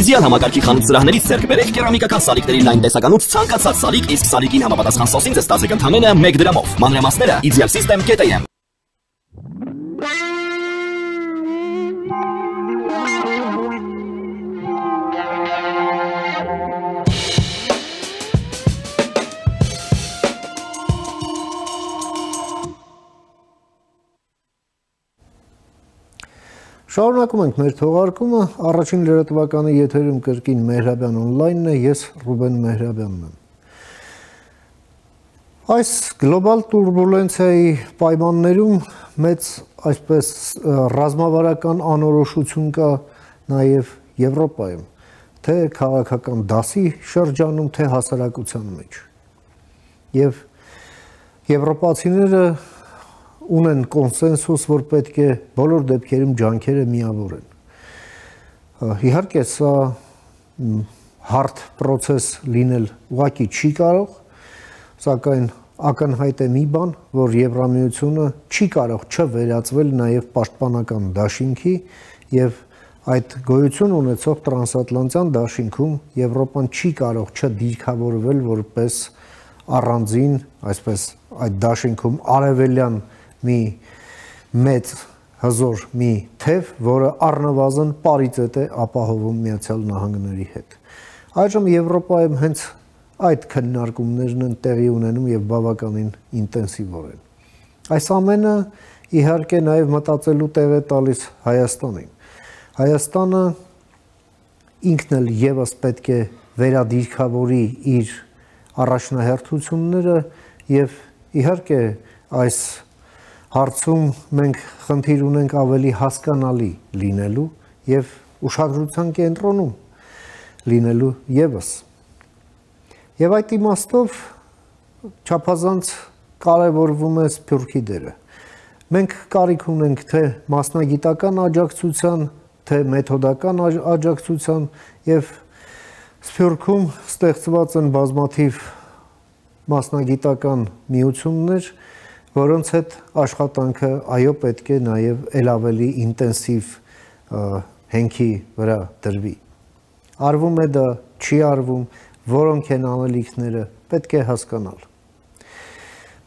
Իդեալ համակարգի խանութ սրահներից ձեռք բերեք կերամիկական սալիկների լայն տեսականուց ցանկացած սալիկ, իսկ սալիկին համապատասխան սոսին ձեզ տալիս ընդամենը 1 դրամով։ Մանրամասները Ideal System.am։ Շարունակում ենք մեր թողարկումը, առաջին լրատվականի եթերում կրկին Մեհրաբյան օնլայնն է, ես Ռուբեն Մեհրաբյանն եմ։ Այս գլոբալ տուրբուլենցիայի պայմաններում մեծ այսպես ռազմավարական անորոշություն կա նաև Եվրոպայում, թե քաղաքական դասի շրջանում, թե հասարակության մեջ։ Եվ եվրոպացիները ունեն կոնսենսուս, որ պետք է բոլոր դեպքերում ջանքերը միավորեն։ Իհարկե, սա հարթ պրոցես լինել ուղղակի չի կարող, սակայն ակնհայտ է մի բան, որ Եվրամիությունը չի կարող չվերածվել նաև պաշտպանական դաշինքի եւ այդ գոյություն ունեցող տրանսատլանտյան դաշինքում Եվրոպան չի կարող չդիրքավորվել որպես առանձին, այսպես այդ դաշինքում արևելյան մի մեծ հզոր մի թև, որը առնվազն պարիտետ է ապահովում Միացյալ Նահանգների հետ։ Այժմ Եվրոպայում հենց այդ քննարկումներն են տեղի ունենում եւ բավականին ինտենսիվորեն։ Այս ամենը իհարկե նաեւ մտածելու տեղ է տալիս Հայաստանին։ Հայաստանը ինքն էլ եւս պետք է վերադիրքավորի իր առաջնահերթությունները եւ իհարկե այս հարցում մենք խնդիր ունենք ավելի հասկանալի լինելու եւ ուշադրության կենտրոնում լինելու եւս։ Եվ այդ իմաստով չափազանց կարևորվում է Սփյուռքի դերը։ Մենք կարիք ունենք թե մասնագիտական աջակցության, թե մեթոդական աջակցության եւ Սփյուռքում ստեղծված են բազմաթիվ մասնագիտական միություններ, որոնց հետ աշխատանքը այո պետք է նաև ել ավելի ինտենսիվ հենքի վրա դրվի։ Արվում է դա, չի արվում, որոնք են անելիքները, պետք է հասկանալ։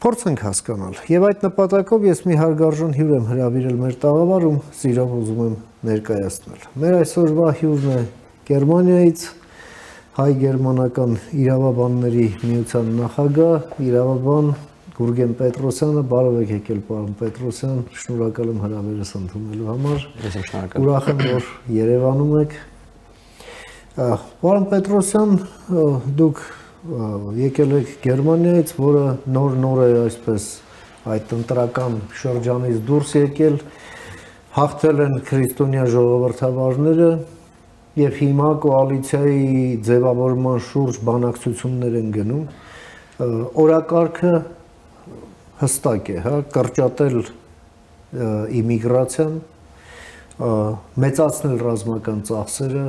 Փորձենք հասկանալ։ Եվ այդ նպատակով ես մի հարգարժան հյուր եմ հրավիրել մեր տաղավարում, սիրով ուզում եմ ներկայացնել։ Մեր այսօրվա հյուրն է Գերմանիայից, հայ-գերմանական իրավաբանների միության նախագահ, իրավաբան Գուրգեն Պետրոսյանը, բարև եք եկել, պարոն Պետրոսյան, շնորհակալ եմ հրավերս ընդունելու համար։ Ես եմ շնորհակալ։ Ուրախ եմ, որ Երևանում եք։ Պարոն Պետրոսյան, դուք եկել եք Գերմանիայից, որը նոր է այսպես այդ ընտրական շրջանից դուրս եկել, հաղթել են քրիստոնյա ժողովրդավարները եւ հիմա կոալիցիայի ձևավորման շուրջ բանակցություններ են գնում։ Օրակարգը հստակ է, հա, կրճատել իմիգրացիան, մեծացնել ռազմական ծախսերը,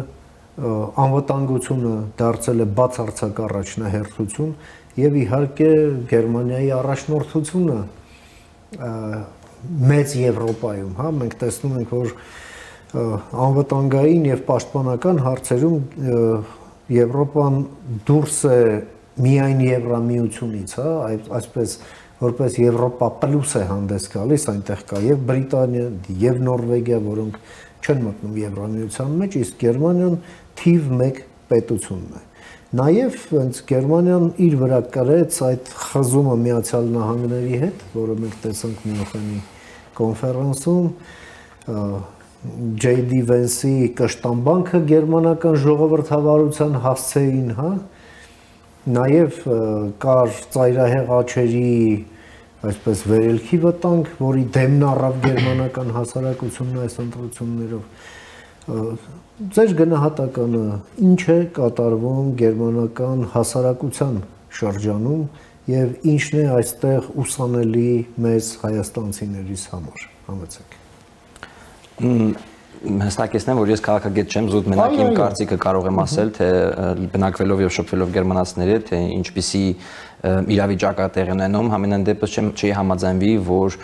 անվտանգությունը դարձել է բացարձակ առաջնահերթություն եւ իհարկե Գերմանիայի առաջնորդությունը մեծ Եվրոպայում, հա, մենք տեսնում ենք, որ անվտանգային եւ պաշտպանական հարցերում Եվրոպան դուրս է միայն Եվրամիությունից, հա, այսպես որպես Եվրոպա պլյուս է հանդես գալիս, այնտեղ կա եւ Բրիտանիա, եւ Նորվեգիա, որոնք չեն մտնում Եվրամիության մեջ, իսկ Գերմանիան թիվ 1 պետությունն է։ Նաեւ հենց Գերմանիան իր վրա կրեց այդ խզումը Միացյալ Նահանգների հետ, որը մենք տեսանք Մյունխենի կոնֆերանսում, J.D. Vance-ի կշտամբանքը գերմանական ժողովրդավարության հասցեին, հա, նաև կար ծայրահեղ աչերի այսպես վերելքի վտանգ, որի դեմն առավ գերմանական հասարակությունն այս ընտրություններով։ Ձեր գնահատականը ինչ է կատարվում գերմանական հասարակության շրջանում եւ ինչն է այստեղ ուսանելի մեզ հայաստանցիներիս համար։ Համեցեք։ Հստակեցնեմ, որ ես քաղաքագետ չեմ, զուտ մենակ իմ կարծիքը կարող եմ ասել, թե բնակվելով եւ շփվելով գերմանացիների հետ, թե ինչպիսի իրավիճակ է տեղի ունենում, համենայն դեպս չի համաձայնվի, որ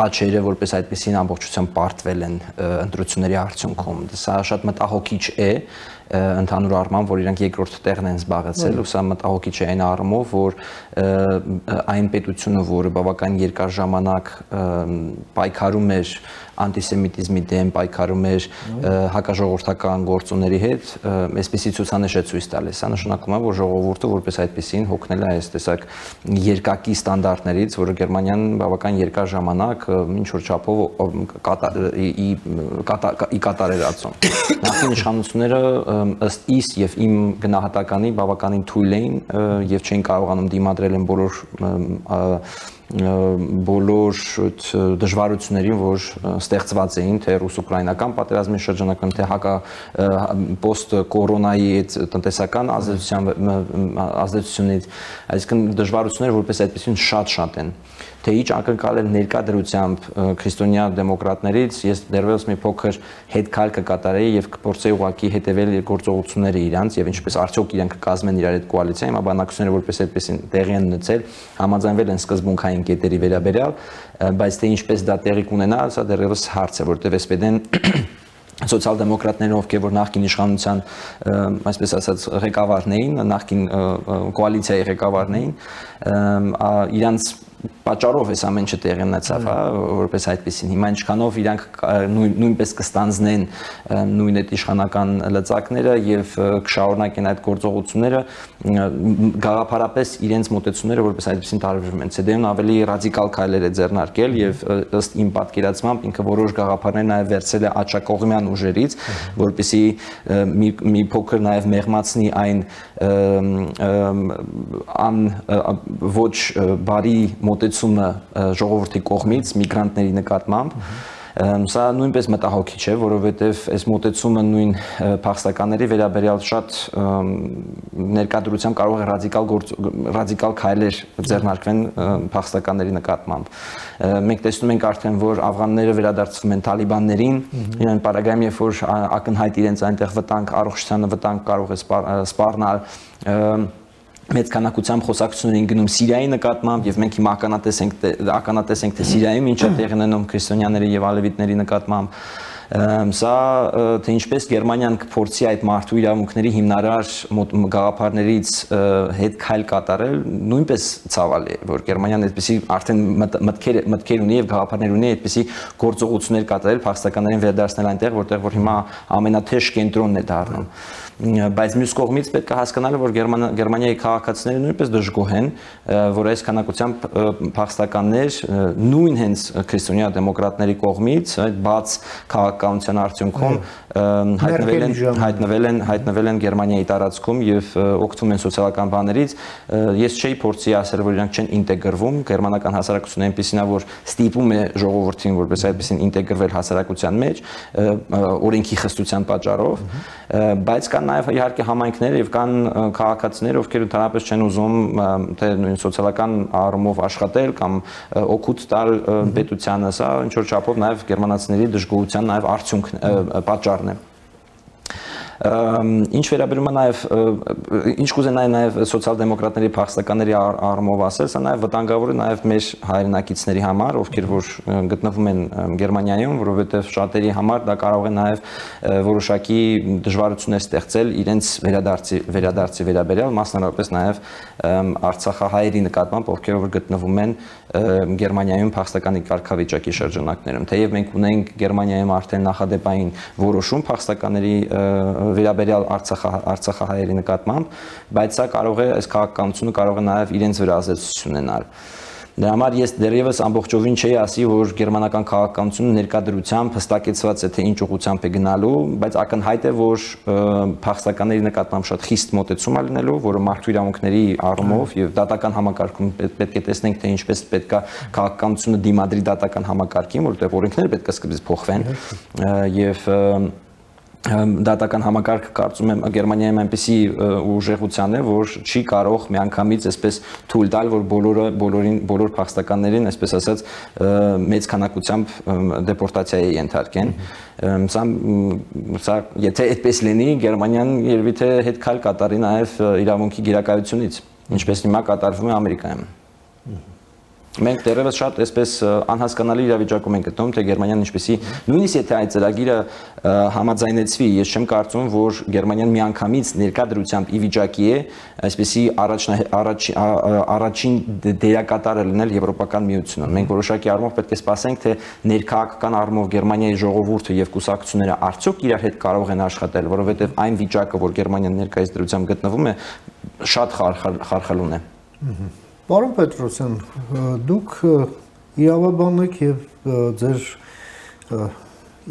աչերը որպես այդպեսին ամբողջությամբ պարտվել են ընտրությունների արդյունքում։ Սա շատ մտահոգիչ է ընդհանուր առմամբ, որ իրանք երկրորդ տեղն են զբաղեցել, ու սա մտահոգիչ է այն առումով, որ այն պետությունը, որը բավական երկար ժամանակ պայքարում էր անտիսեմիտիզմի դեմ, պայքարում էր հակաժողովրդական գործոնների հետ, այսպիսի ցուցանիշ է ցույց տալիս։ Սա նշանակում է, որ ժողովուրդը որպես այդպեսին հոգնել է այս տեսակ երկակի ստանդարտներից, որը Գերմանիան բավական երկար ժամանակ ինչ որ չափով ի կատար էր ածում։ Նախկին իշխանությունները ըստ իս եւ իմ գնահատականի բավականին թույլ էին եւ չէին կարողանում դիմադրել են բոլոր դժվարություններին, որ ստեղծված էին թե ռուս-ուկրաինական պատերազմի շրջանակում, թե պոստ-կորոնայի այդ տնտեսական ազդեցությունից, այսինքն դժվարությունները որպես այդպեսին շատ են։ Թե ինչ ակնկալել ներկա դրությամբ քրիստոնյա դեմոկրատներից, ես դեռևս մի փոքր հետքայլ կկատարեի եւ կփորձեի ուղղակի հետեւել գործողությունները իրանց եւ ինչպես արդյոք իրենք կկազմեն իրար այդ կոալիցիա, հիմա բանակցությունները որպես այդպեսին տեղի են ունեցել, համաձայնվել են սկզբունքային կետերի վերաբերյալ, բայց թե ինչպես դա տեղի կունենա, սա դեռևս հարց է, որտեղ SPD-ն սոցիալ-դեմոկրատները, ովքեր որ նախկին իշխանության, այսպես ասած, ղեկավարն էին, նախկին կոալիցիայի ղեկավարն էին, իրանց պատճառով այս ամեն ինչը տեղի ունեցավ, որպես այդպեսին։ Հիմա ինչքանով իրանք նույնպես կստանձնեն նույն այդ իշխանական լծակները եւ կշարունակեն այդ գործողությունները, գաղափարապես իրենց մոտեցումները որպես այդպեսին տարբերվում են։ CD-ն ավելի ռադիկալ քայլեր է ձեռնարկել եւ ըստ իմ պատկերացմամբ ինքը որոշ գաղափարներ նաեւ վերցրել է աջակողմյան ուժերից, որպեսզի մի փոքր նաեւ մեղմացնի այն ոչ բարի մոտեցումը ժողովրդի կողմից միգրանտների նկատմամբ, սա նույնպես մտահոգիչ է, որովհետև այս մոտեցումը նույն փախստականների վերաբերյալ շատ ներկայությամբ կարող է ռադիկալ քայլեր ձեռնարկվեն փախստականների նկատմամբ։ Մենք տեսնում ենք արդեն, որ աֆղանները վերադարձվում են թալիբաններին, իրեն պարագայում, երբ որ ակնհայտ իրենց այնտեղ վտանգ, առողջությանը վտանգ կարող է սպառնալ, մեծ քանակությամբ խոսակցություններ են գնում Սիրիայի նկատմամբ եւ մենք հիմա ականատես ենք թե Սիրիայում ինչ է տեղի ունենում քրիստոնյաների եւ ալևիտների նկատմամբ, սա թե ինչպես Գերմանիան կփորձի այդ մարդու իրավունքների հիմնարար գաղափարներից հետ քայլ կատարել, նույնպես ցավալի է, որ Գերմանիան այդպեսի արդեն մտքեր ունի եւ գաղափարներ ունի այդպեսի գործողություններ կատարել փախստականներին վերադարձնել այնտեղ, որտեղ որ հիմա ամենաթեժ կենտրոնն է դառնում։ Բայց մյուս կողմից պետք է հասկանալ, որ Գերմանիայի քաղաքացիները նույնպես դժգոհ են, որ այս քանակությամբ փախստականներ նույն հենց քրիստոնյա դեմոկրատների կողմից այդ բաց քաղաքականության արդյունքում հայտնվել են Գերմանիայի տարածքում եւ օգտվում են սոցիալական բաներից։ Ես չէի փորձի ասել, որ իրանք չեն ինտեգրվում, գերմանական հասարակությունը այնպեսին է, որ ստիպում է ժողովրդին որպես այդպեսին ինտեգրվել հասարակության մեջ օրենքի խստության պատճառով, բայց կան նաև իհարկե համայնքներ եւ կան քաղաքացիներ, ովքեր ընդհանրապես չեն ուզում թե նույն սոցիալական առումով աշխատել կամ օգուտ տալ պետությանը, սա ինչ որ չափով նաև գերմանացիների դժգոհության նաև արդյունք պատճառն է։ Ինչ վերաբերում է նաև ինչ կուզենայի նաև սոցիալ-դեմոկրատների փախստականների առումով ասել, սա նաև վտանգավոր է նաև մեր հայրենակիցների համար, ովքեր որ գտնվում են Գերմանիայում, որովհետև շատերի համար դա կարող է նաև որոշակի դժվարություններ ստեղծել իրենց վերադարձի վերաբերյալ, մասնավորապես նաև արցախահայերի նկատմամբ, ովքեր որ գտնվում են Գերմանիայում փախստականի կարգավիճակի շրջանակներում։ Թեև մենք ունենք Գերմանիայում արդեն նախադեպային որոշում փախստականների վերաբերյալ արցախահայերի նկատմամբ, բայց սա կարող է այս քաղաքականությունը կարող է նաև իրենց վրա ազդեցություն ունենալ։ Դրա համար ես դեռևս ամբողջովին չէի ասի, որ գերմանական քաղաքականությունը ներկայությամբ հստակեցված է թե ինչ ուղղությամբ է գնալու, բայց ակնհայտ է, որ փախստականների նկատմամբ շատ խիստ մոտեցում է լինելու, որը մարդու իրավունքների առումով եւ դատական համակարգում պետք է տեսնենք, թե ինչպես պետք է քաղաքականությունը դիմադրի դատական համակարգին, որովհետեւ օրենքները պետք է սկզբից փոխվեն եւ դատական համակարգը կարծում եմ Գերմանիայում այնպեսի ուժեղության է, որ չի կարող միանգամից այսպես թույլ տալ, որ բոլոր փախստականներին, այսպես ասած, մեծ քանակությամբ դեպորտացիայի ենթարկեն։ Սա եթե այդպես լինի, Գերմանիան երևի թե հետ քայլ կատարի նաև իրավունքի գերակայությունից, ինչպես հիմա կատարվում է Ամերիկայում։ Մենք դեռևս շատ այսպես անհասկանալի իրավիճակում ենք գտնում, թե Գերմանիան ինչպեսի, նույնիսկ եթե այդ ծրագիրը համաձայնեցվի, ես չեմ կարծում, որ Գերմանիան միանգամից ներկա դրությամբ ի վիճակի է այսպեսի առաջին դերակատարը լինել Եվրոպական միությունում։ Մենք որոշակի առումով պետք է սպասենք, թե ներքաղաքական առումով Գերմանիայի ժողովուրդը եւ կուսակցությունները արդյոք իրար հետ կարող են աշխատել, որովհետեւ այն վիճակը, որ Գերմանիան ներկայիս դրությամբ գտնվում է, շատ խարխալուն է։ Պարոն Պետրոսյան, դուք իրավաբան եք եւ ձեր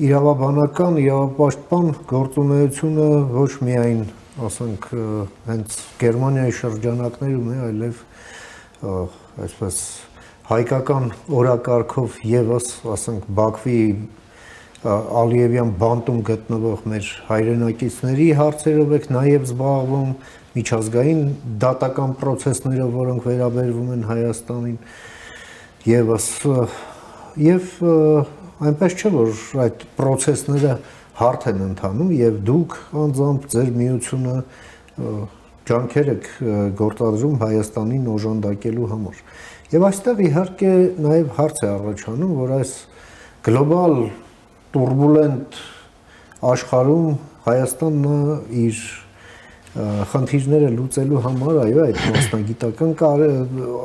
իրավաբանական, իրավապաշտպան գործունեությունը ոչ միայն, ասենք, հենց Գերմանիայի շրջանակներում է, այլև այսպես հայկական օրակարգով եւս, ասենք, Բաքվի Ալիևյան բանտում գտնվող մեր հայրենակիցների հարցերով եք նաեւ զբաղվում, միջազգային դատական process-ները, որոնք վերաբերվում են Հայաստանին եւս եւ այնպես չէ, որ այդ process-ները հարթ են ընթանում եւ դուք անձամբ ձեր միությունը ջանքեր եք գործադրում Հայաստանին օժանդակելու համար։ Եվ այստեղ իհարկե նաեւ հարց է առաջանում, որ այս գլոբալ տուրբուլենտ աշխարհում Հայաստանն իր խնդիրները լուծելու համար, այո, այդ մասնագիտական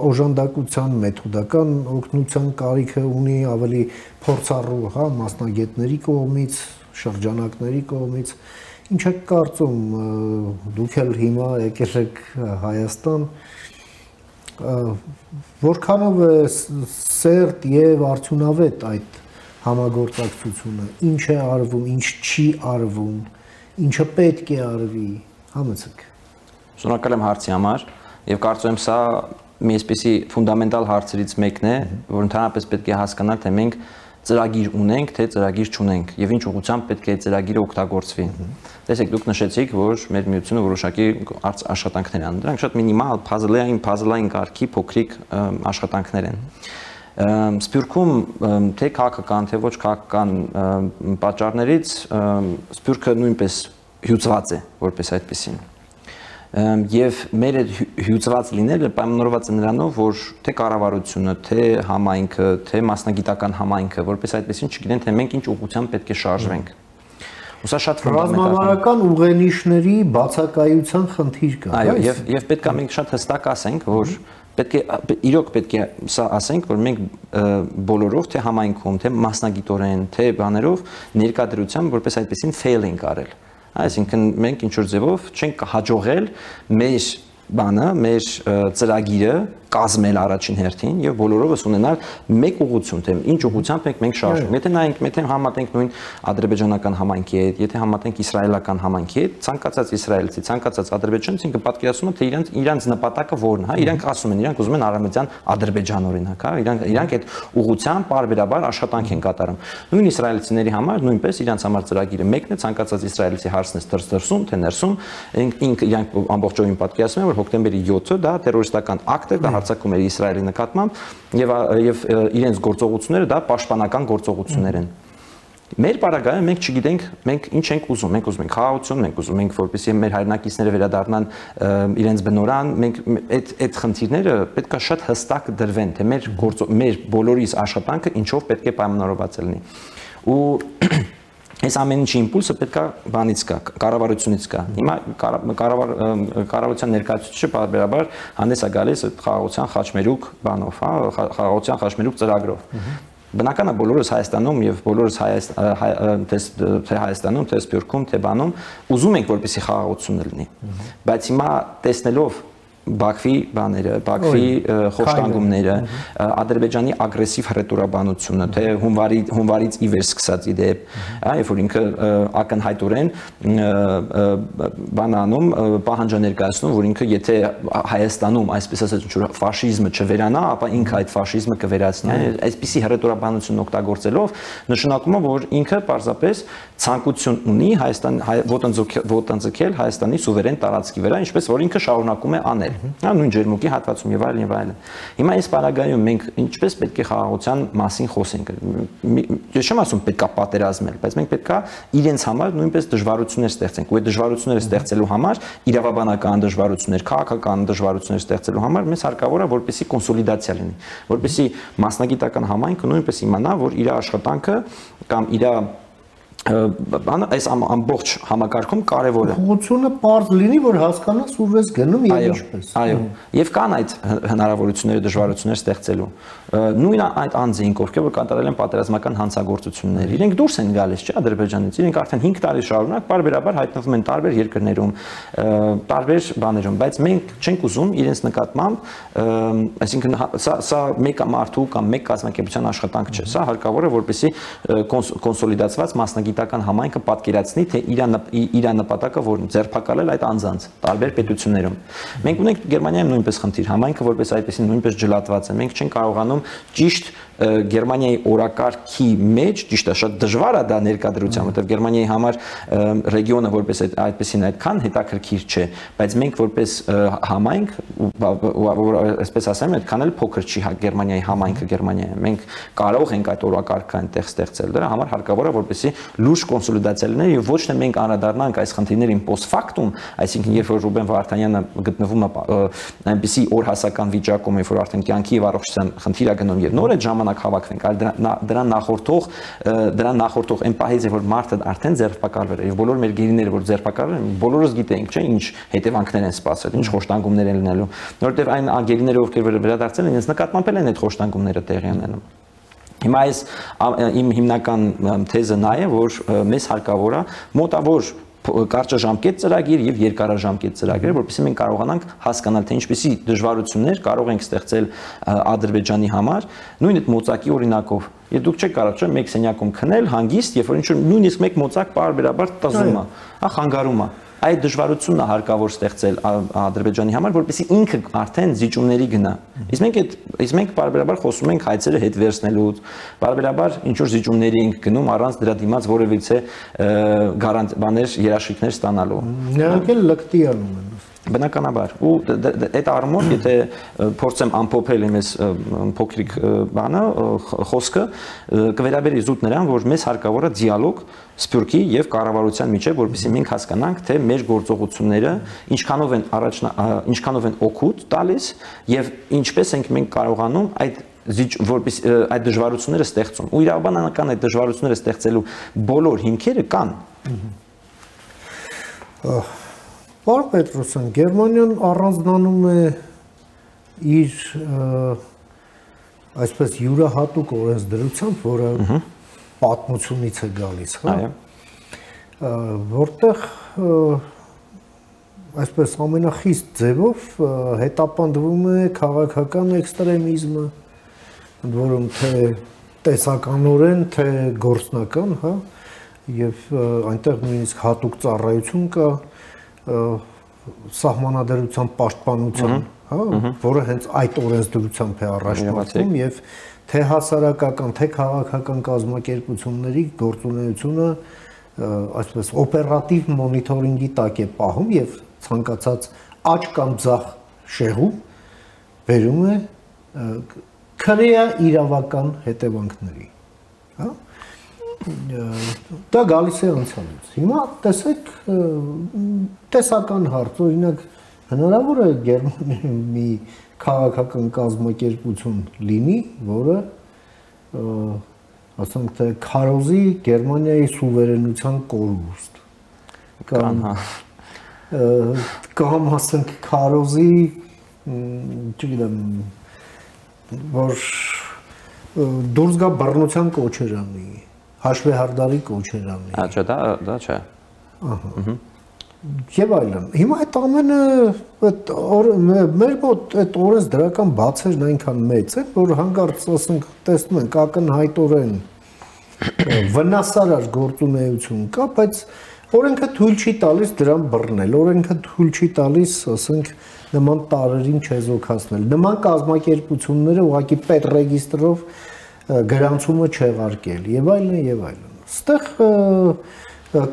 օժանդակության, մեթոդական օգնության կարիքը ունի ավելի փորձառու, հա, մասնագետների կողմից, շրջանակների կողմից։ Ինչ եք կարծում, դուք էլ հիմա եկել եք Հայաստան, որքանով է սերտ եւ արդյունավետ այդ համագործակցությունը, ինչ է արվում, ինչ չի արվում, ինչը պետք է արվի, համեցեք։ Շնորհակալ եմ հարցի համար եւ կարծում եմ սա մի այսպիսի ֆունդամենտալ հարցերից մեկն է, որ ընդհանրապես պետք է հասկանալ, թե մենք ծրագիր ունենք, թե ծրագիր չունենք եւ ինչ ուղղությամբ պետք է ծրագիրը օգտագործվի։ Տեսեք, դուք նշեցիք, որ մեր միությունը որոշակի աշխատանքներ անում։ Դրանք շատ մինիմալ, puzzle-ային կարգի փոքրիկ աշխատանքներ են։ Սփյուռքում թե քաղաքական, թե ոչ քաղաքական պատճառներից Սփյուռքը նույնպես հյուծված է որպես այդպեսին։ Եվ մեր հյուծված լինելը պայմանավորված է նրանով, որ թե կառավարությունը, թե համայնքը, թե մասնագիտական համայնքը որպես այդպեսին չգիտեն, թե մենք ինչ ուղղությամբ պետք է շարժվենք։ Ու սա շատ ռազմավարական ուղենիշների բացակայության խնդիր կա։ Այո, եւ պետք է մենք շատ հստակ ասենք, որ իրոք պետք է սա ասենք, որ մենք բոլորով, թե համայնքում, թե մասնագիտորեն, թե բաներով ներկայդրությամբ որպես այդպեսին fail ենք արել։ Այսինքն մենք ինչ որ ձևով չենք հաջողել մեր բանը, մեր ծրագիրը կազմել առաջին հերթին եւ բոլորովս ունենալ մեկ ուղղություն, թե ինչ ուղղությամբ մենք շարժվում։ Եթե նայենք, եթե համատենք նույն ադրբեջանական համայնքի հետ, եթե համատենք իսրայելական համայնքի հետ, ցանկացած իսրայելցի, ցանկացած ադրբեջանցի կպատկերացնում է, թե իրանց նպատակը որն է, հա, իրանք ասում են, իրանք ուզում են արամեդյան Ադրբեջան օրինակ, հա, իրանք այդ ուղղությամբ բարբերաբար աշխատանք են կատարում։ Նույն իսրայելցիների համար նույնպես իրանց համար ծրագիրը մեկն է, ցանկացած իսրայելցի հարցնես դրսում, թե ներսում, իրանք ամբողջովին պատկերացնում են, որ հոկտեմբերի 7-ը դա տերորիստական ակտ է, դա հարձակում էր Իսրայելի նկատմամբ եւ իրենց գործողությունները դա պաշտպանական գործողություններ են։ Մեր պարագայում մենք չգիտենք մենք ինչ ենք ուզում, մենք ուզում ենք խաղաղություն, մենք ուզում ենք որպեսզի մեր հայրենակիցները վերադառնան իրենց բնորան, մենք այդ խնդիրները պետքա շատ հստակ դրվեն, թե մեր բոլորիս աշխատանքը ինչով պետք է պայմանավորված լինի։ Ու այս ամեն ինչի իմպուլսը պետքա բանից գա, կառավարությունից գա։ Հիմա կառավարության ներկայացուցիչը բարբերաբար հանդես է գալիս այդ խաղաղության խաչմերուկ բանով, հա, խաղաղության խաչմերուկ ծրագրով։ Բնական է բոլորս Հայաստանում եւ բոլորս թե Հայաստանում, թե Սփյուռքում, թե բանում ուզում ենք որպեսզի խաղաղություն լինի։ Բայց հիմա տեսնելով Բաքվի բաները, Բաքվի խոշտանգումները, Ադրբեջանի ագրեսիվ հռետորաբանությունը, թե հունվարից ի վեր սկսած իդեպ, երբ որ ինքը ակնհայտորեն բանանում պահանջ ներկայացնում, որ ինքը եթե Հայաստանում այսպես ասած ինչ-որ ֆաշիզմը չվերանա, ապա ինքը այդ ֆաշիզմը կվերացնի։ Այսպիսի հռետորաբանություն օգտագործելով նշանակում է, որ ինքը պարզապես ցանկություն ունի Հայաստան ոտնձգել Հայաստանի սուվերեն տարածքի վրա, ինչպես որ ինքը շարունակում է անել։ տանել, հա, նույն ջերմուկի հատվածում եւ այլն եւ այլն։ Հիմա այս պարագայում մենք ինչպես պետք է խաղաղության մասին խոսենք։ Ես չեմ ասում պետքա պատերազմել, բայց մենք պետքա իրենց համար նույնպես դժվարություններ ստեղծենք։ Ու այդ դժվարությունները ստեղծելու համար իրավաբանական դժվարություններ, քաղաքական դժվարություններ ստեղծելու համար մեզ հարկավոր է որպեսզի կոնսոլիդացիա լինի, որպեսզի մասնագիտական համայնքը նույնպես իմանա, որ իր աշխատանքը կամ իր այս ամբողջ համակարգում կարևոր է։ Ուղղությունը պարզ լինի, որ հասկանաս ուր ես գնում եւ ինչպես։ Այո, եւ կան այդ հնարավորությունները, դժվարություններ ստեղծելու։ Նույն այդ անձինք, ովքեր որ կատարել են պատերազմական հանցագործություններ, իրենք դուրս են գալիս, չէ՞, Ադրբեջանից։ Իրենք արդեն 5 տարի շարունակ բարբերաբար հայտնվում են տարբեր երկրներում, տարբեր բաներում, բայց մենք չենք ուզում իրենց նկատմամբ, այսինքն սա մեկ մարդու կամ մեկ կազմակերպության աշխատանք չէ, սա հարկավոր է որպեսզի կոնսոլիդացված մասնագիտական համայնքը պատկերացնի, թե իր նպատակը որն է, ձերբակալել այդ անձանց տարբեր պետություններում։ Մենք ունենք Գերմանիայում նույնպես խնդիր, համայնքը որպես այդպեսին նույնպես ջլատված է։ Մենք չենք կարողանում ճիշտ Գերմանիայի օրակարգի մեջ, ճիշտ է, շատ դժվար է դա ներկայացրության, որտեղ Գերմանիայի համար ռեգիոնը որպես այդպեսին այդքան հետաքրքիր չէ, բայց մենք որպես համայնք, այսպես ասեմ, այդքան էլ փոքր չի Գերմանիայի համայնքը Գերմանիայում։ Մենք կարող ենք այդ օրակարգը այնտեղ ստեղծել։ Դրա համար հարկավոր է որպեսզի լուրջ կոնսոլիդացիա լինի եւ ոչ թե մենք անդրադառնանք այս խնդիրներին post factum, այսինքն երբ որ Ռուբեն Վարդանյանը գտնվում է այնպիսի օրհասական վիճակում, երբ որ արդեն կյանքի եւ առողջության խնդիր է գնում եւ նոր այդ ժամանակ հավաքվենք, այլ դրան նախորդող այն պահից որ մարդը արդեն ձերբակալվել է եւ բոլոր մեր գերիները որ ձերբակալվել են, բոլորս գիտենք, չէ, ինչ հետևանքներ են սպասել, ինչ խոշտանգումներ են լինելու, որովհետեւ այն գերիները ովքեր վերադարձել են, իրենց նկատմամբ են այդ խոշտանգումները տեղի ունենում։ Հիմա այս իմ հիմնական թեզը նա է, որ մեզ հարկավոր է մոտավոր կարճաժամկետ ծրագիր եւ երկարաժամկետ ծրագիր, որովհետեւ մենք կարողանանք հասկանալ, թե ինչպիսի դժվարություններ կարող ենք ստեղծել Ադրբեջանի համար, նույն այդ մոծակի օրինակով։ Եվ դուք չեք կարող, չէ՞, մեկ սենյակում քնել, հանգիստ, երբ որ ինչ-որ նույնիսկ մեկ մոծակ բարբերաբար տզում է, հա, խանգարում է։ Այդ դժվարությունն է հարկավոր ստեղծել Ադրբեջանի համար, որպեսզի ինքը արդեն զիջումների գնա։ Իսկ մենք բարբերաբար խոսում ենք հայցերը հետ վերցնելուց, բարբերաբար ինչ որ զիջումների ենք գնում առանց դրա դիմաց որևիցե բաներ, երաշխիքներ ստանալու։ Նրանք էլ լկտի անում են։ Բնականաբար, ու այդ առումով, եթե փորձեմ ամփոփել իմ այս փոքրիկ բանը, խոսքը կվերաբերի զուտ նրան, որ մեզ հարկավոր է դիալոգ Սփյուռքի եւ կառավարության միջեւ, որովհետեւ մենք հասկանանք, թե մեր գործողությունները ինչքանով են օգուտ տալիս եւ ինչպես ենք մենք կարողանում այդ դժվարությունները ստեղծում։ Ու իրավաբանական այդ դժվարությունները ստեղծելու բոլոր հիմքերը կան։ Պարոն Պետրոսյան, Գերմանիան առանձնանում է իր այսպես յուրահատուկ օրենսդրությամբ, որը պատմությունից է գալիս, հա, որտեղ այսպես ամենախիստ ձևով հետապնդվում է քաղաքական էքստրեմիզմը, ընդ որում թե տեսականորեն, թե գործնական, հա, եւ այնտեղ նույնիսկ հատուկ ծառայություն կա սահմանադրության պաշտպանության, հա, որը հենց այդ օրենսդրությամբ է առաջնորդվում եւ թե հասարակական, թե քաղաքական կազմակերպությունների գործունեությունը այսպես օպերատիվ մոնիթորինգի տակ է պահում եւ ցանկացած աճ կամ ձախ շեղում բերում է քրեա իրավական հետևանքների, հա։ Դա գալիս է անցյալից։ Հիմա տեսեք տեսական հարց, օրինակ հնարավոր է Գերմանիայում մի քաղաքական կազմակերպություն լինի, որը ասենք թե քարոզի Գերմանիայի սուվերենության կորուստ կամ ասենք քարոզի, չգիտեմ, որ դուրս գա բռնության կոչեր անի, հաշվեհարդարի կոչեր անի։ Չէ, դա չէ։ Ահա։ Եվ այլն։ Հիմա այդ ամենը մեր մոտ այդ օրենսդրական բացերն այնքան մեծ են, որ հանկարծ ասենք տեսնում ենք ակնհայտորեն վնասարար գործունեություն կա, բայց օրենքը թույլ չի տալիս դրան բռնել, օրենքը թույլ չի տալիս, ասենք, նման տարրերին չեզոքացնել։ Նման կազմակերպությունները ուղղակի պետռեգիստրով գրանցումը չեղարկել եւ այլն եւ այլն։ Այստեղ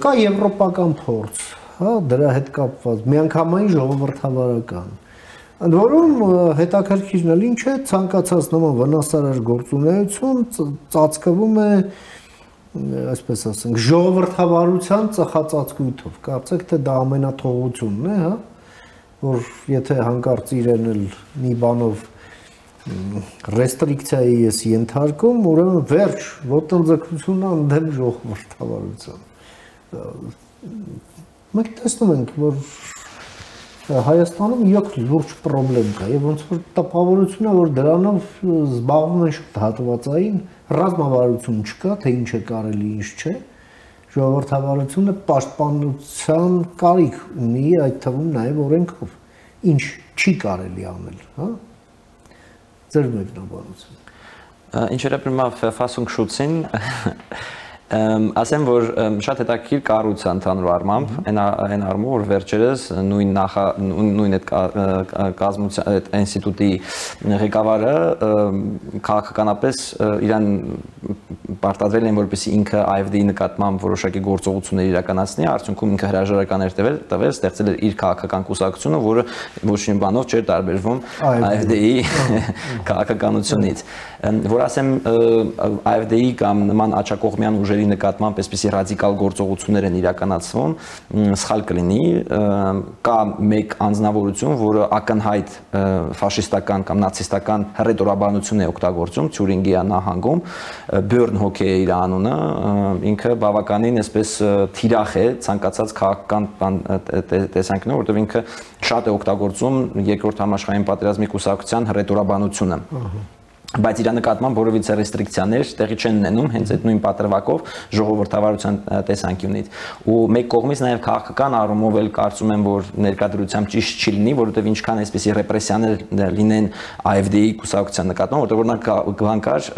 կա եվրոպական փորձ, հա, դրա հետ կապված, միանգամայն ժողովրդավարական, Ընդ որում հետաքրքիրն էլ ինչ է, ցանկացած նման վնասարար գործունեություն ծածկվում է, այսպես ասենք, ժողովրդավարության ծխածածկույթով։ Կարծեք թե դա ամենաթողությունն է, հա, որ եթե հանկարծ իրեն էլ մի բանով ռեստրիկցիայի ես ենթարկում, ուրեմն վերջ ոտնձգությունն ընդդեմ ժողովրդավարության։ Մենք տեսնում ենք, որ Հայաստանում իրոք լուրջ խնդրեմ կա եւ ոնց որ տպավորություն է, որ դրանով զբաղվում են շատ հատվածային, ռազմավարություն չկա, թե ինչ է կարելի, ինչ չէ։ Ժողովրդավարությունը պաշտպանության կարիք ունի, այդ թվում նաեւ օրենքով, ինչ չի կարելի անել, հա։ Ձեր մեկնաբանությունը։ Ինչ վերաբերում է Verfassungsschützին, ասեմ, որ շատ հետաքրքիր կառույց է ընդհանուր առմամբ, այն առումով, որ վերջերս նույն այդ կազմության այդ ինստիտուտի ղեկավարը քաղաքականապես իրան պարտադրել են, որպեսզի ինքը AfD-ի նկատմամբ որոշակի գործողություններ իրականացնի, արդյունքում ինքը հրաժարականներ տվել, ստեղծել էր իր քաղաքական կուսակցությունը, որը ոչ մի բանով չէր տարբերվում AfD-ի քաղաքականությունից։ Որ ասեմ, AfD-ի կամ նման աջակողմյան ուժերի նկատմամբ այսպիսի ռադիկալ գործողություններ են իրականացվում, սխալ կլինի, կա մեկ անձնավորություն, որը ակնհայտ ֆաշիստական կամ նացիստական հռետորաբանություն է օգտագործում Թյուրինգի նահանգում, Բյորնհոկե է իր անունը, ինքը բավականին այսպես թիրախ է ցանկացած քաղաքական տեսանկյունով, որտեղ ինքը շատ է օգտագործում երկրորդ համաշխարհային պատերազմի կուսակցության հռետորաբանությունը։ Բայց իր նկատմամբ որևիցե ռեստրիկցիաներ տեղի չեն ունենում հենց այդ նույն պատրվակով ժողովրդավարության տեսանկյունից ու մեկ կողմից նաև քաղաքական առումով էլ կարծում եմ որ ներկայդրությամբ ճիշտ չի լինի որովհետև ինչքան այսպիսի ռեպրեսիաներ լինեն AfD-ի կուսակցության նկատմամբ որտեղ օրինակ բան կար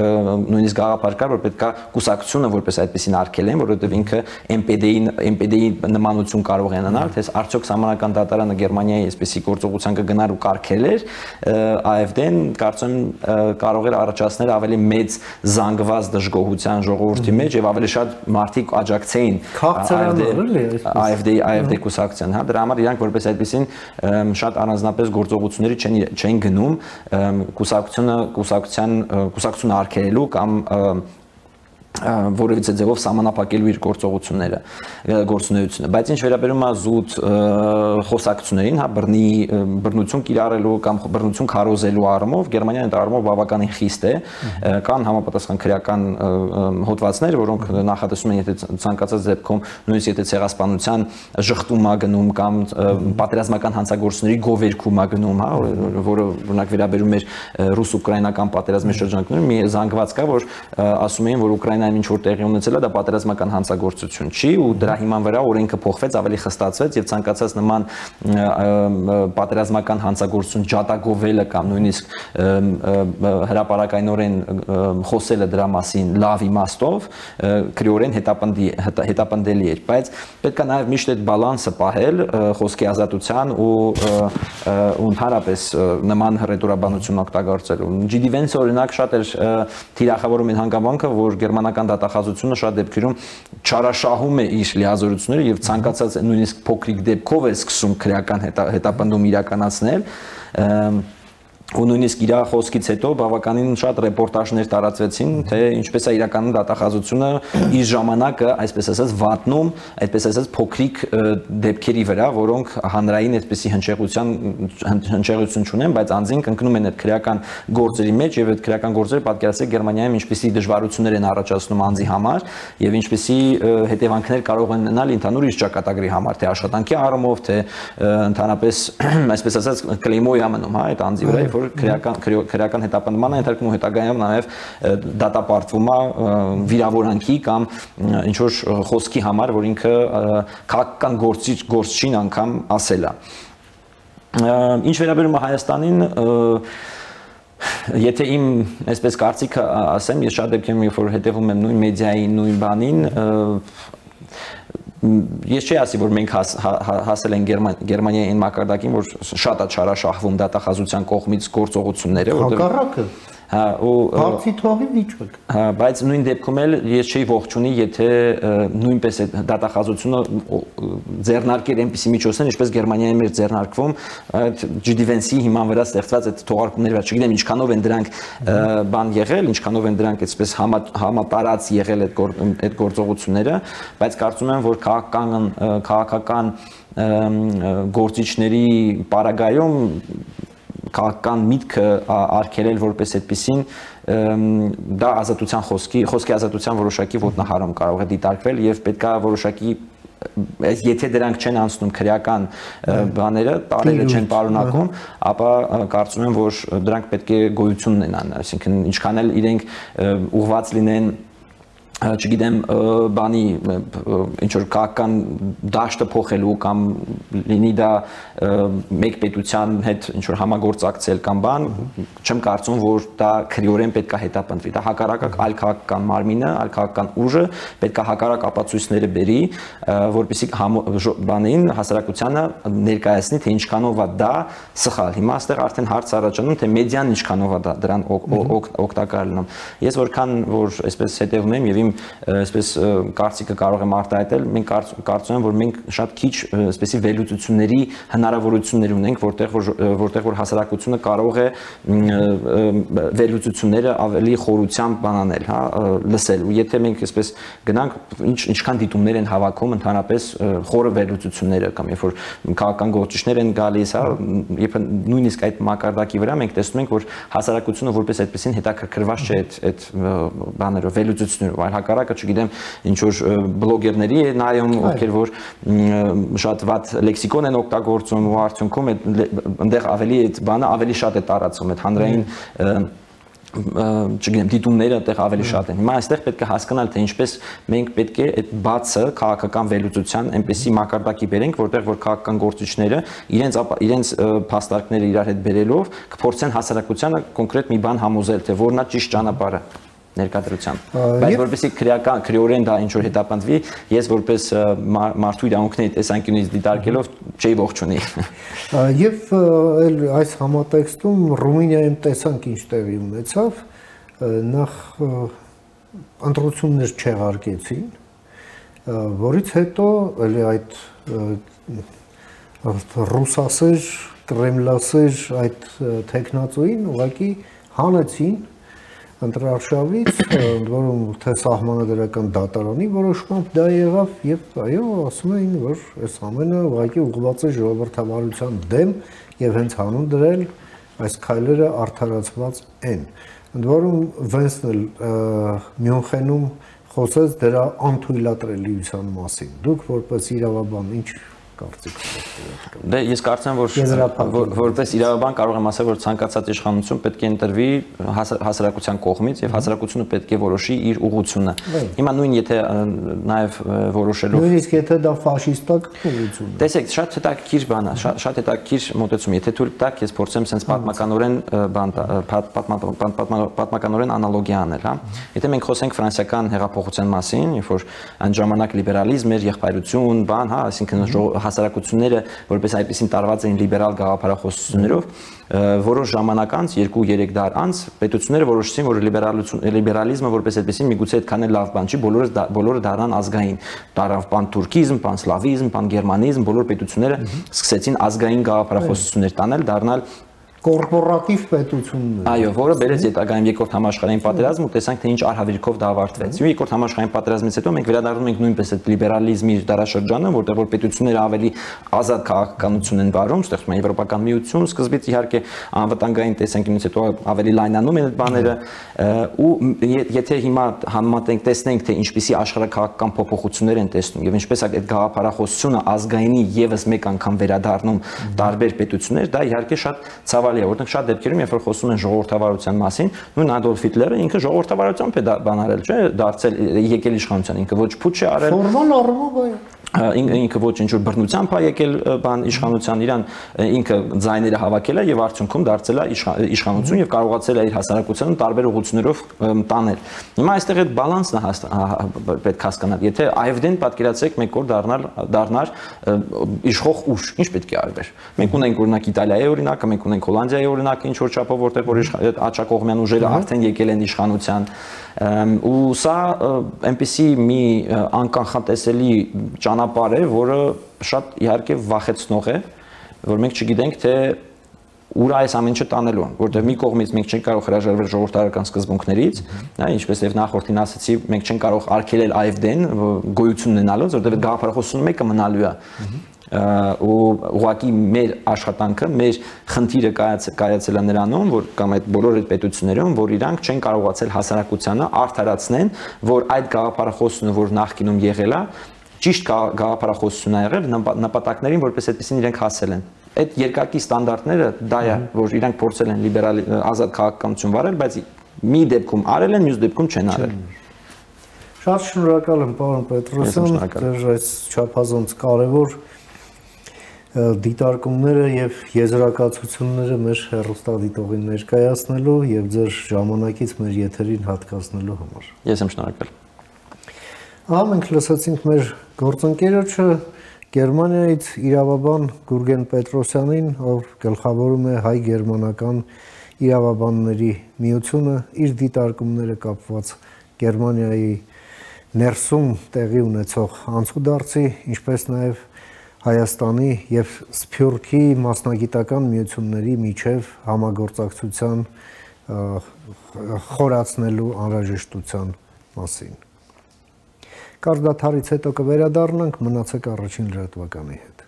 նույնիսկ գաղափար կար որ պետք է կուսակցությունը որպես այդպեսին արգելեն որովհետև ինքը MPD-ի նմանություն կարող է ունենալ թե արդյոք սահմանական դատարանը Գերմանիայի այսպեսի գործողության կգնար ու կարգելեր AfD-ն կարծում եմ էր առաջացնել ավելի մեծ զանգված դժգոհության ժողովրդի մեջ եւ ավելի շատ մարդիկ աջակցեին AfD կուսակցության, հա, դրա համար իրանք որպես այդպեսին շատ առանձնապես գործողությունների չեն գնում կուսակցությունը արգելելու կամ որևիցե ձևով սահմանափակելու իր գործունեությունը, բայց ինչ վերաբերում է զուտ խոսակցություններին, հա, բռնություն կիրառելու կամ բռնություն քարոզելու առումով Գերմանիան այդ առումով բավականին խիստ է, կան համապատասխան քրեական հոդվածներ, որոնք նախատեսում են, եթե ցանկացած դեպքում նույնիսկ եթե ցեղասպանության ժխտում է գնում կամ պատերազմական հանցագործությունների գովերքում է գնում, հա, որը օրինակ վերաբերում էր ռուս-ուկրաինական պատերազմի շրջանակներում, մի զանգված կա, որ ասում էին, որ Ուկրաինայում ինչ որ տեղի ունեցել է, դա պատերազմական հանցագործություն չի ու դրա հիման վրա օրենքը փոխվեց, ավելի խստացվեց եւ ցանկացած նման պատերազմական հանցագործություն ջատագովելը կամ նույնիսկ հրապարակայնորեն խոսելը դրա մասին լավ իմաստով քրեորեն հետապնդելի էր, բայց պետք է նաեւ միշտ այդ բալանսը պահել խոսքի ազատության ու ընդհանրապես նման հռետորաբանություն օգտագործելու։ Ջիդի Վենսը օրինակ շատ էր թիրախավորում այն հանգամանքը, որ գերմանական դատախազությունը շատ դեպքերում չարաշահում է իր լիազորությունները եւ ցանկացած նույնիսկ փոքրիկ դեպքով է սկսում քրեական հետապնդում իրականացնել ու նույնիսկ իր խոսքից հետո բավականին շատ ռեպորտաժներ տարածվեցին, թե ինչպես է իրականում դատախազությունը իր ժամանակը, այսպես ասած, վատնում, այդպես ասած, փոքրիկ դեպքերի վրա, որոնք հանրային այդպիսի հնչեղություն չունեն, բայց անձինք ընկնում են այդ քրեական գործերի մեջ եւ այդ քրեական գործերը պատկերացրեք Գերմանիայում ինչպիսի դժվարություններ են առաջացնում անձի համար եւ ինչպիսի հետևանքներ կարող են ունենալ ընդհանուր իր ճակատագրի համար, թե աշխատանքի առումով, թե ընդհանրապես, այսպես ասած, կլիմոյի ամնում, հա, այդ անձի վրա քրեական հետապնդման է ենթարկվում հետագայում նաև դատապարտվում է վիրավորանքի կամ ինչ որ խոսքի համար, որ ինքը քաղաքական գործչին անգամ ասել է։ Ինչ վերաբերում է Հայաստանին, եթե իմ այսպես կարծիքը ասեմ, ես շատ դեպքերում երբ որ հետևում եմ նույն մեդիային, նույն բանին, ես չի ասի, որ մենք հասել են Գերմանիայի այն մակարդակին, որ շատ է չարաշահվում դատախազության կողմից գործողությունները, հակառակը Հա, ու բացի թողի վիճակ։ Հա, բայց նույն դեպքում էլ ես չէի ողջունի, եթե նույնպես այդ դատախազությունը ձեռնարկեր այնպիսի միջոցներ, ինչպես Գերմանիայում էր ձեռնարկվում այդ GDVNC-ի հիման վրա ստեղծված այդ թողարկումների վրա, չգիտեմ ինչքանով են դրանք բան եղել, ինչքանով են դրանք այսպես համատարած եղել այդ գործողությունները, բայց կարծում եմ, որ քաղաքական գործիչների պարագայում քաղաքական միտքը արգելել որպես այդպեսին դա ազատության խոսքի ազատության որոշակի ոտնահարում կարող է դիտարկվել եւ պետքա որոշակի եթե դրանք չեն անցնում քրեական բաները, տարերը չեն պարունակում, ապա կարծում եմ, որ դրանք պետք է գոյություն ունենան, այսինքն ինչքան էլ իրենք ուղղված լինեն չգիտեմ բանի ինչ որ քաղաքական դաշտը փոխելու կամ լինի դա մեկ պետության հետ ինչ որ համագործակցել կամ բան չեմ կարծում որ դա քրեորեն պետքա հետապնդվի դա հակառակ այլ քաղաքական մարմինը այլ քաղաքական ուժը պետքա հակառակ ապացույցները բերի որպեսզի բանին հասարակությանը ներկայացնի թե ինչքանով է դա սխալ հիմա այստեղ արդեն հարց առաջանում թե մեդիան ինչքանով է դրան օգտակար լինում ես որքան որ այսպես հետևում եմ եւ այսպես կարծիքը կարող եմ արտահայտել մենք կարծում եմ որ մենք շատ քիչ այսպեսի վերլուծությունների հնարավորություններ ունենք որտեղ որ հասարակությունը կարող է վերլուծությունները ավելի խորությամբ բանանել հա լսել ու եթե մենք այսպես գնանք ինչքան դիտումներ են հավաքում ընդհանրապես խորը վերլուծությունները կամ երբ որ քաղաքական գործիչներ են գալիս հա երբ նույնիսկ այդ մակարդակի վրա մենք տեսնում ենք որ հասարակությունը որպես այդպեսին հետաքրքրված չէ այդ բաներով վերլուծություններով այլ հակառակը չգիտեմ ինչ որ բլոգերների է նայում ովքեր որ շատ վատ լեքսիկոն են օգտագործում ու արդյունքում այնտեղ ավելի այդ բանը ավելի շատ է տարածվում այդ հանրային չգիտեմ դիտումները այդտեղ ավելի շատ են հիմա այստեղ պետք է հասկանալ թե ինչպես մենք պետք է այդ բացը քաղաքական վերլուծության այնպեսի մակարդակի բերենք որտեղ որ քաղաքական գործիչները իրենց փաստարկները իրար հետ բերելով կփորձեն հասարակությանը կոնկրետ մի բան համոզել թե որն է ճիշտ ճանապարհը ներկայությամբ բայց որպեսզի քրեորեն դա ինչ որ հետապնդվի ես որպես մարդու իրավունքների տեսանկյունից դիտարկելով չէի ողջունի եւ այլ այս համատեքստում Ռումինիայում տեսանք ինչ տեղի ունեցավ նախ ընտրություններ չեղարկեցին որից հետո էլի այդ ռուսասեր կրեմլասեր այդ տեխնացուին ուղղակի հանեցին ընտրարշավից, որում թե սահմանադրական դատարանի որոշմամբ դա եղավ եւ այո, ասում էին, որ այս ամենը ուղղակի ուղղված է ժողովրդավարության դեմ եւ հենց հանուն դրել այս քայլերը արդարացված են։ Ընդ որում Վենսն էլ Մյունխենում խոսեց դրա անթույլատրելիության մասին։ Դուք որպես իրավաբան ինչ կարծիք ունեք։ Դե ես կարծեմ որ որպես իրավաբան կարող եմ ասել որ ցանկացած իշխանություն պետք է ընտրվի հասարակության կողմից եւ հասարակությունը պետք է որոշի իր ուղղությունը։ Հիմա նույն եթե նաեւ որոշելով նույնիսկ եթե դա ֆաշիստակ ուղղություն է։ Տեսեք, շատ հետաքրքիր բան է, շատ հետաքրքիր մոտեցում։ Եթե թույլ տաք, ես փորձեմ sense պատմականորեն անալոգիա անել, հա։ Եթե մենք խոսենք ֆրանսիական հեղափոխության մասին, երբ որ այն ժամանակ լիբերալիզմ էր, եղբայրություն, բան, հա, այսինքն հասարակությունները որպես այդպեսին տարված էին լիբերալ գաղափարախոսություններով որոշ ժամանակ անց 2-3 դար անց պետությունները որոշեցին որ լիբերալիզմը որպես այդպեսին միգուցե այդքան էլ լավ բան չի բոլորը դառնան ազգային դարավ պան թուրքիզմ, պան սլավիզմ, պան գերմանիզմ բոլոր պետությունները սկսեցին ազգային գաղափարախոսություններ տանել դառնալ կորպորատիվ պետություններ։ Այո, որը բերեց հետագայում երկրորդ համաշխարհային պատերազմ ու տեսանք թե ինչ արհավիրքով դա ավարտվեց։ Ու երկրորդ համաշխարհային պատերազմից հետո մենք վերադառնում ենք նույնպես այդ լիբերալիզմի դարաշրջանը, որտեղ որ պետությունները ավելի ազատ քաղաքականություն են վարում, ստեղծում են եվրոպական միություն, սկզբից իհարկե անվտանգային տեսանկյունից հետո ավելի լայնանում են այդ բաները ու եթե հիմա համեմատենք տեսնենք թե ինչպիսի աշխարհակաղակական փոփոխություններ են տեսնում եւ ինչպես այդ գաղափարախոսությունը ազգայինի եւս մեկ անգամ վերադառնում տարբեր պետություններ, դա իհարկե շատ ցավալի է, որտեղ շատ դեպքերում երբ որ խոսում են ժողովրդավարության մասին, նույն Ադոլֆ Հիտլերը ինքը ժողովրդավարությամբ է բան արել, չէ, դարձել եկել իշխանության, ինքը ոչ փուչ չի արել։ Ֆորմալ առումով այո։ ինքը ոչ ինչ-որ բռնությամբ է եկել բան իշխանության, իրան ինքը ձայները հավաքել է եւ արդյունքում դարձել է իշխանություն եւ կարողացել է իր հասարակությանը տարբեր ուղղություններով տանել։ Հիմա այստեղ այդ բալանսն է պետք հասկանալ։ Եթե AfD-ն պատկերացրեք մեկ օր դառնար իշխող ուժ, ինչ պետք է արվեր։ Մենք ունենք օրինակ Իտալիայի օրինակը, մենք ունենք Հոլանդիայի օրինակը, ինչ որ չափով որտեղ որ աջակողմյան ուժերը արդեն եկել են իշխանության, ու սա այնպեսի մի անկանխատեսելի ճանապարհ է, որը շատ իհարկե վախեցնող է, որ մենք չգիտենք թե ուր այս ամեն ինչը տանելու են, որտեղ մի կողմից մենք չենք կարող հրաժարվել ժողովրդարական սկզբունքներից, ինչպես եւ նախորդին ասացի, մենք չենք կարող արգելել AfD-ն գոյություն ունենալուց, որտեղ գաղափարախոսությունը մեկը մնալու է։ Ու ուղղակի մեր աշխատանքը, մեր խնդիրը կայացել է նրանում, որ կամ այդ բոլոր այդ պետություններում, որ իրանք չեն կարողացել հասարակությանը արդարացնեն, որ այդ գաղափարախոսությունը, որ նախկինում եղել է, ճիշտ գաղափարախոսություն է եղել, նպատակներին, որպես այդպեսին իրենք հասել են։ Այդ երկակի ստանդարտները դա է, որ իրանք փորձել են լիբերալ ազատ քաղաքականություն վարել, բայց մի դեպքում արել են, մյուս դեպքում չեն արել։ Շատ շնորհակալ եմ, պարոն Պետրոսյան, ձեր այս չափազանց կարևոր դիտարկումները եւ եզրակացությունները մեր հեռուստադիտողին ներկայացնելու եւ ձեր ժամանակից մեր եթերին հատկացնելու համար։ Ես եմ շնորհակալ։ Ահա մենք լսեցինք մեր գործընկերոջը Գերմանիայից իրավաբան Գուրգեն Պետրոսյանին, ով գլխավորում է հայ-գերմանական իրավաբանների միությունը, իր դիտարկումները կապված Գերմանիայի ներսում տեղի ունեցող անցուդարձի, ինչպես նաեւ Հայաստանի եւ Սփյուռքի մասնագիտական միությունների միջև համագործակցության խորացնելու անհրաժեշտության մասին։ Կարդաթարից հետո կվերադառնանք, մնացեք առաջին լրատվականի հետ։